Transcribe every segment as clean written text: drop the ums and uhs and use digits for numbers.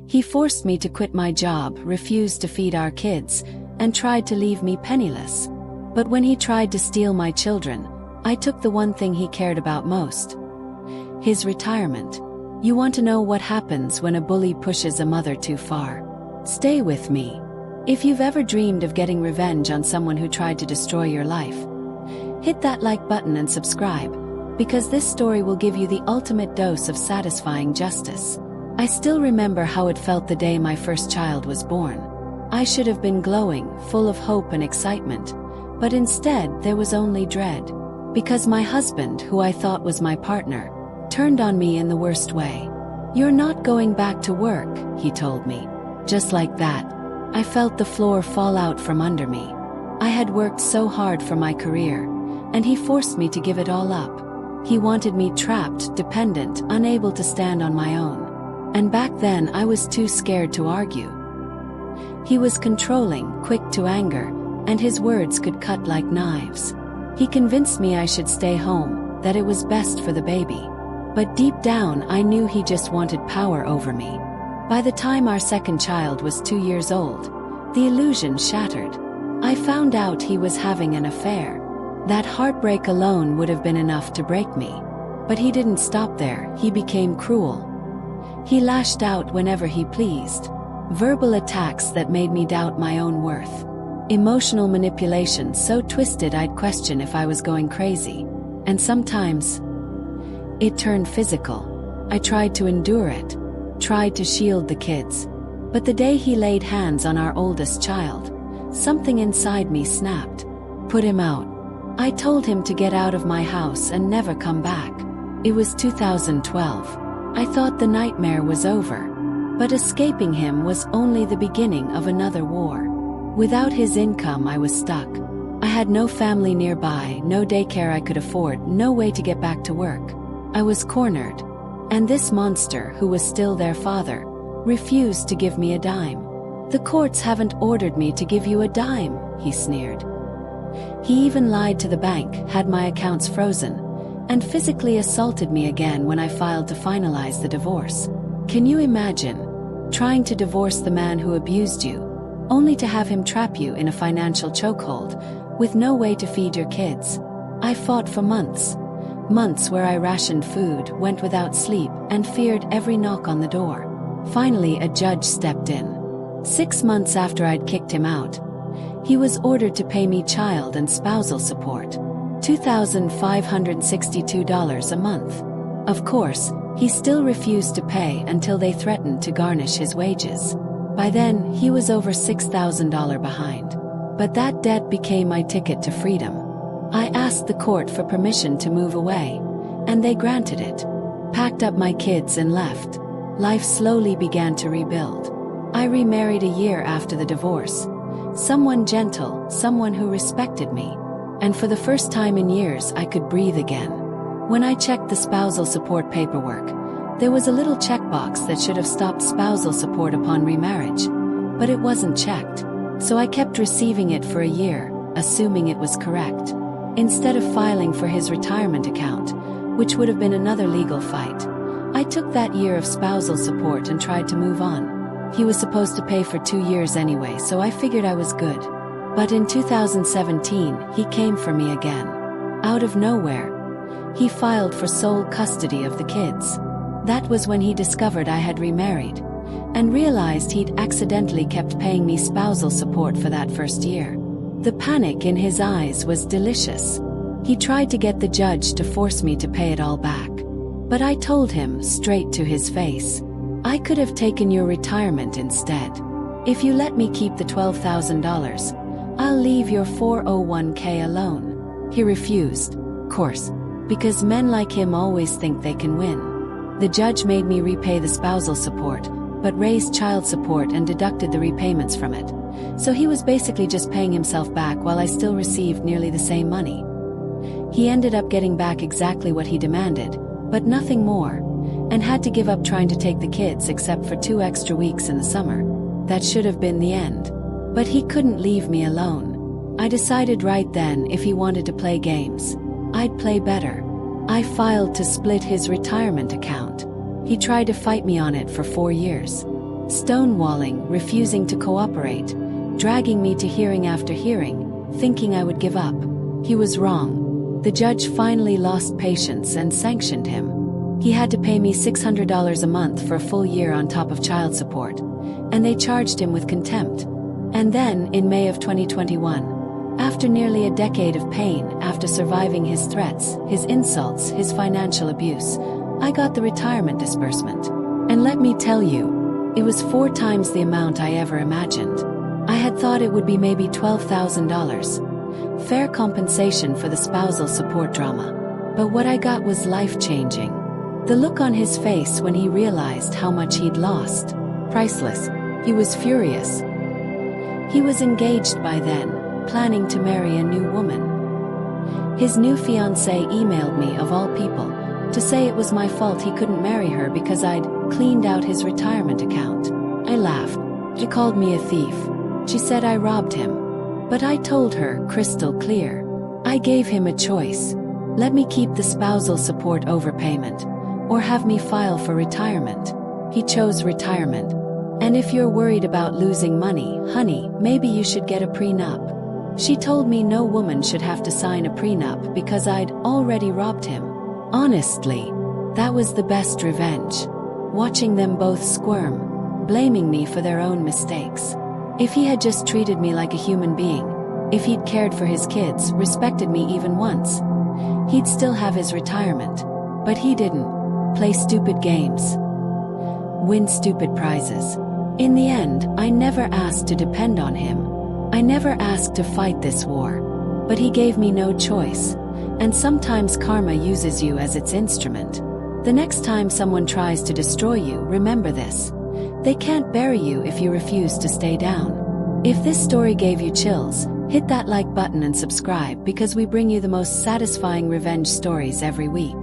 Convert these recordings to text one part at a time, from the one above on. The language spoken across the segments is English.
He forced me to quit my job, refused to feed our kids, and tried to leave me penniless. But when he tried to steal my children, I took the one thing he cared about most: his retirement. You want to know what happens when a bully pushes a mother too far? Stay with me. If you've ever dreamed of getting revenge on someone who tried to destroy your life, hit that like button and subscribe, because this story will give you the ultimate dose of satisfying justice. I still remember how it felt the day my first child was born. I should have been glowing, full of hope and excitement, but instead there was only dread. Because my husband, who I thought was my partner, turned on me in the worst way. "You're not going back to work," he told me. Just like that, I felt the floor fall out from under me. I had worked so hard for my career, and he forced me to give it all up. He wanted me trapped, dependent, unable to stand on my own. And back then I was too scared to argue. He was controlling, quick to anger, and his words could cut like knives. He convinced me I should stay home, that it was best for the baby. But deep down I knew he just wanted power over me. By the time our second child was 2 years old, the illusion shattered. I found out he was having an affair. That heartbreak alone would have been enough to break me. But he didn't stop there, he became cruel. He lashed out whenever he pleased. Verbal attacks that made me doubt my own worth. Emotional manipulation so twisted I'd question if I was going crazy. And sometimes, it turned physical. I tried to endure it, tried to shield the kids. But the day he laid hands on our oldest child, something inside me snapped. Put him out. I told him to get out of my house and never come back. It was 2012. I thought the nightmare was over. But escaping him was only the beginning of another war. Without his income, I was stuck. I had no family nearby, no daycare I could afford, no way to get back to work. I was cornered. And this monster, who was still their father, refused to give me a dime. "The courts haven't ordered me to give you a dime," he sneered. He even lied to the bank, had my accounts frozen, and physically assaulted me again when I filed to finalize the divorce. Can you imagine? Trying to divorce the man who abused you, only to have him trap you in a financial chokehold, with no way to feed your kids. I fought for months. Months where I rationed food, went without sleep, and feared every knock on the door. Finally, a judge stepped in. 6 months after I'd kicked him out, he was ordered to pay me child and spousal support, $2,562 a month. Of course, he still refused to pay until they threatened to garnish his wages. By then, he was over $6,000 behind. But that debt became my ticket to freedom. I asked the court for permission to move away, and they granted it. Packed up my kids and left. Life slowly began to rebuild. I remarried a year after the divorce. Someone gentle, someone who respected me. And for the first time in years, I could breathe again. When I checked the spousal support paperwork, there was a little checkbox that should have stopped spousal support upon remarriage. But it wasn't checked. So I kept receiving it for a year, assuming it was correct. Instead of filing for his retirement account, which would have been another legal fight, I took that year of spousal support and tried to move on. He was supposed to pay for 2 years anyway, so I figured I was good. But in 2017, he came for me again. Out of nowhere, he filed for sole custody of the kids. That was when he discovered I had remarried, and realized he'd accidentally kept paying me spousal support for that first year. The panic in his eyes was delicious. He tried to get the judge to force me to pay it all back. But I told him straight to his face, "I could have taken your retirement instead. If you let me keep the $12,000, I'll leave your 401k alone." He refused, of course, because men like him always think they can win. The judge made me repay the spousal support, but raised child support and deducted the repayments from it. So he was basically just paying himself back while I still received nearly the same money. He ended up getting back exactly what he demanded, but nothing more, and had to give up trying to take the kids except for 2 extra weeks in the summer. That should have been the end. But he couldn't leave me alone. I decided right then if he wanted to play games, I'd play better. I filed to split his retirement account. He tried to fight me on it for 4 years. stonewalling, refusing to cooperate, dragging me to hearing after hearing, thinking I would give up. He was wrong. The judge finally lost patience and sanctioned him. He had to pay me $600 a month for a full year on top of child support, and they charged him with contempt. And then, in May of 2021, after nearly a decade of pain, after surviving his threats, his insults, his financial abuse, I got the retirement disbursement. And let me tell you, it was 4 times the amount I ever imagined. I had thought it would be maybe $12,000. Fair compensation for the spousal support drama. But what I got was life-changing. The look on his face when he realized how much he'd lost. Priceless. He was furious. He was engaged by then, planning to marry a new woman. His new fiancée emailed me, of all people, to say it was my fault he couldn't marry her because I'd cleaned out his retirement account. I laughed. She called me a thief. She said I robbed him. But I told her, crystal clear. I gave him a choice. Let me keep the spousal support overpayment, or have me file for retirement. He chose retirement. And if you're worried about losing money, honey, maybe you should get a prenup. She told me no woman should have to sign a prenup because I'd already robbed him. Honestly, that was the best revenge. Watching them both squirm, blaming me for their own mistakes. If he had just treated me like a human being, if he'd cared for his kids, respected me even once, he'd still have his retirement. But he didn't. Play stupid games. Win stupid prizes. In the end, I never asked to depend on him. I never asked to fight this war. But he gave me no choice. And sometimes karma uses you as its instrument. The next time someone tries to destroy you, remember this. They can't bury you if you refuse to stay down. If this story gave you chills, hit that like button and subscribe, because we bring you the most satisfying revenge stories every week.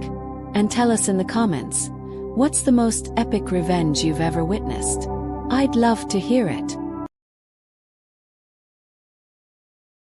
And tell us in the comments, what's the most epic revenge you've ever witnessed? I'd love to hear it.